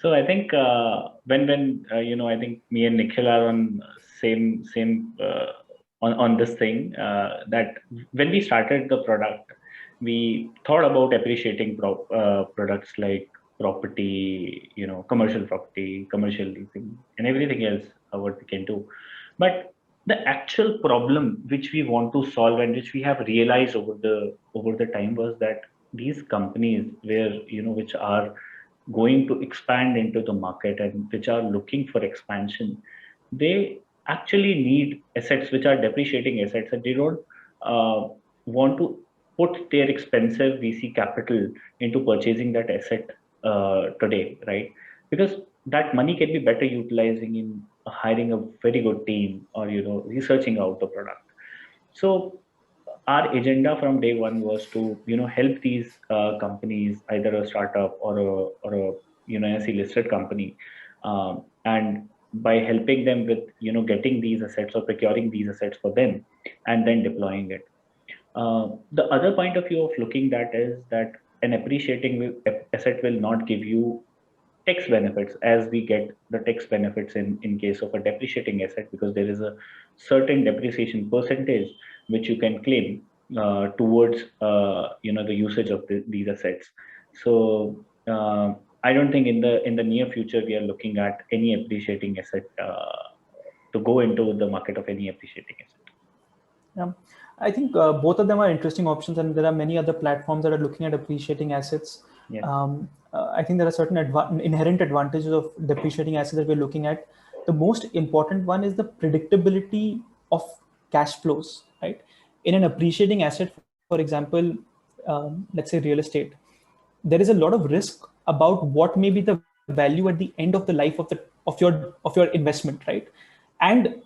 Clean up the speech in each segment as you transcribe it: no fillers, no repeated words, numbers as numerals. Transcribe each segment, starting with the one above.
So I think I think me and Nikhil are on same on this thing that when we started the product, we thought about appreciating products like property, commercial property, commercial leasing, and everything else what we can do. But the actual problem which we want to solve and which we have realized over the time was that these companies where which are going to expand into the market and which are looking for expansion, they actually need assets which are depreciating assets, and they don't uh, want to put their expensive VC capital into purchasing that asset today, right? Because that money can be better utilizing in hiring a very good team or researching out the product. So our agenda from day one was to help these companies, either a startup or a NSE listed company, and by helping them with getting these assets or procuring these assets for them and then deploying it. The other point of view of looking at is that an asset will not give you tax benefits as we get the tax benefits in case of a depreciating asset, because there is a certain depreciation percentage which you can claim towards the usage of these assets. So I don't think in the near future we are looking at any appreciating asset to go into the market of any appreciating asset. Yeah, I think both of them are interesting options, and there are many other platforms that are looking at appreciating assets. Yeah. I think there are certain inherent advantages of depreciating assets that we're looking at. The most important one is the predictability of cash flows, right? In an appreciating asset, for example, let's say real estate, there is a lot of risk about what may be the value at the end of the life of your investment, right? And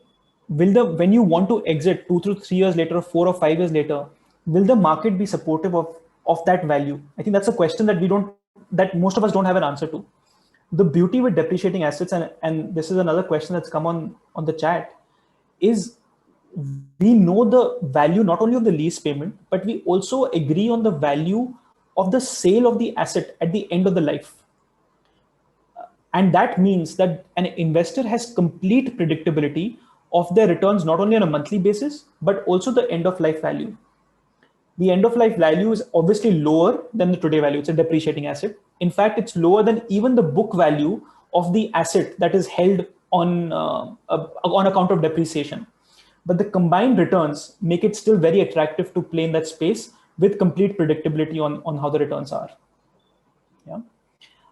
when you want to exit 2 to 3 years later, or 4 or 5 years later, will the market be supportive of that value? I think that's a question that most of us don't have an answer to. The beauty with depreciating assets, and this is another question that's come on the chat, is we know the value not only of the lease payment, but we also agree on the value of the sale of the asset at the end of the life. And that means that an investor has complete predictability of their returns, not only on a monthly basis, but also the end of life value. The end of life value is obviously lower than the today value. It's a depreciating asset. In fact, it's lower than even the book value of the asset that is held on account of depreciation. But the combined returns make it still very attractive to play in that space with complete predictability on how the returns are. Yeah.